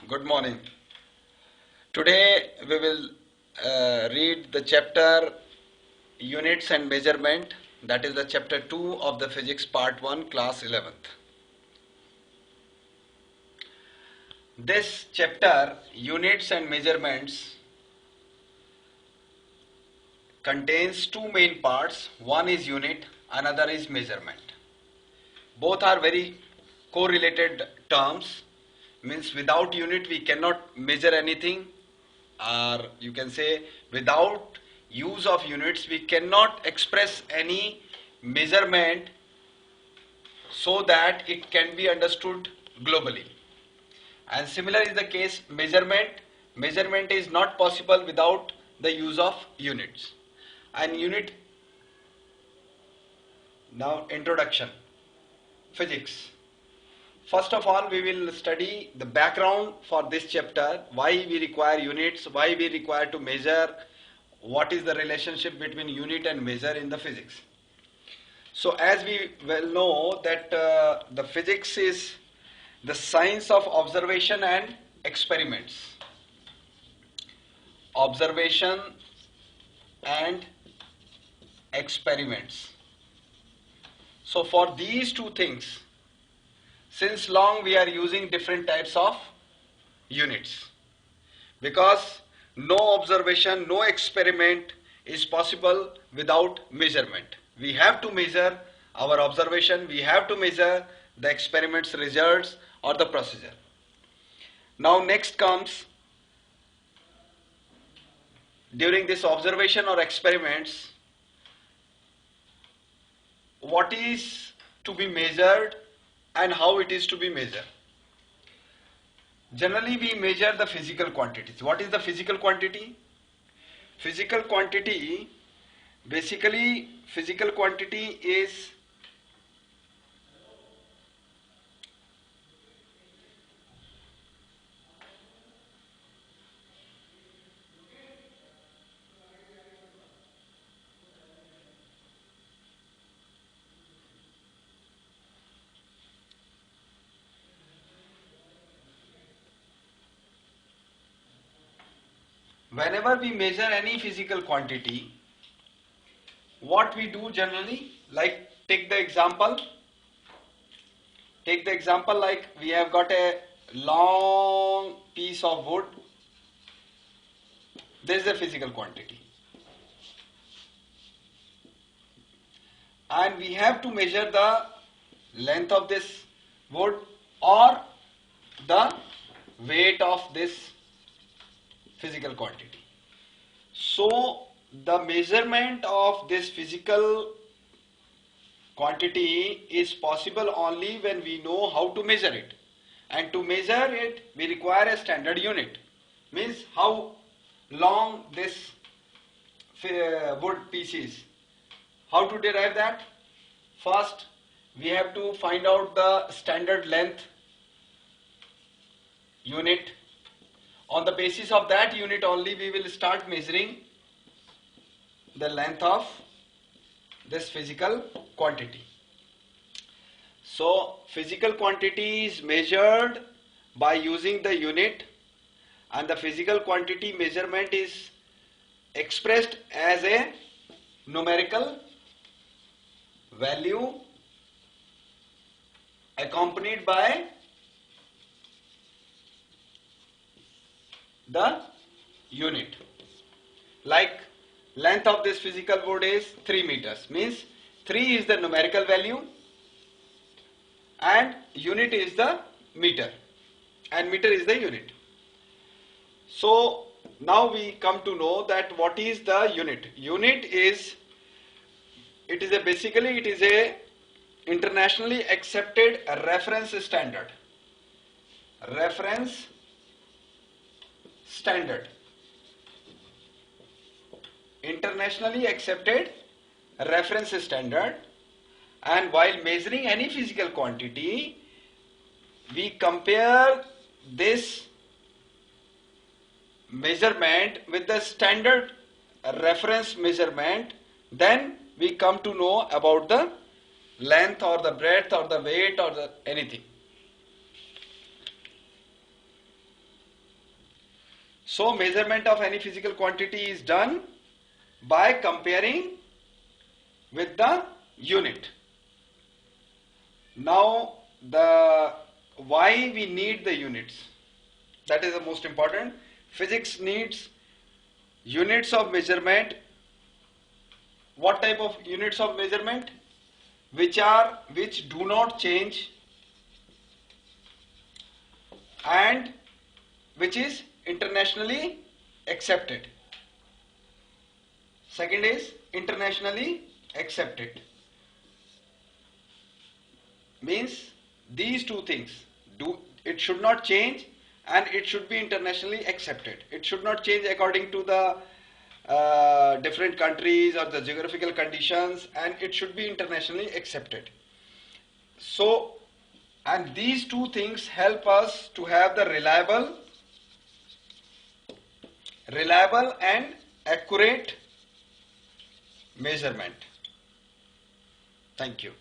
Good morning. Today we will read the chapter Units and Measurement, that is the chapter 2 of the Physics Part 1, class 11th. This chapter, Units and Measurements, contains two main parts. One is unit, another is measurement. Both are very correlated terms. Means without unit we cannot measure anything, or you can say without use of units we cannot express any measurement so that it can be understood globally. And similar is the case measurement is not possible without the use of units. And unit, now introduction, physics. First of all, we will study the background for this chapter, why we require units, why we require to measure, what is the relationship between unit and measure in the physics. So as we well know that the physics is the science of observation and experiments. Observation and experiments. So for these two things, since long we are using different types of units, because no observation, no experiment is possible without measurement. We have to measure our observation, we have to measure the experiment's results or the procedure. Now next comes, during this observation or experiments, what is to be measured and how it is to be measured. Generally we measure the physical quantities. What is the physical quantity? Physical quantity, basically physical quantity is whenever we measure any physical quantity, what we do generally, like take the example like we have got a long piece of wood. This is a physical quantity, and we have to measure the length of this wood or the weight of this physical quantity. So the measurement of this physical quantity is possible only when we know how to measure it. And to measure it we require a standard unit. Means how long this wood piece is. How to derive that? First we have to find out the standard length unit. On the basis of that unit only we will start measuring the length of this physical quantity. So physical quantity is measured by using the unit, and the physical quantity measurement is expressed as a numerical value accompanied by the unit. Like length of this physical wood is 3 meters, means 3 is the numerical value and unit is the meter, and meter is the unit. So now we come to know that what is the unit. Unit is, it is a internationally accepted reference standard. Reference standard. Internationally accepted reference standard. And while measuring any physical quantity, we compare this measurement with the standard reference measurement, then we come to know about the length or the breadth or the weight or the anything. So measurement of any physical quantity is done by comparing with the unit. Now the why we need the units, that is the most important. Physics needs units of measurement. What type of units of measurement? Which do not change and which is internationally accepted. Second is internationally accepted. Means these two things, it should not change and it should be internationally accepted. It should not change according to the different countries or the geographical conditions, and it should be internationally accepted. So, and these two things help us to have the reliable and accurate measurement. Thank you.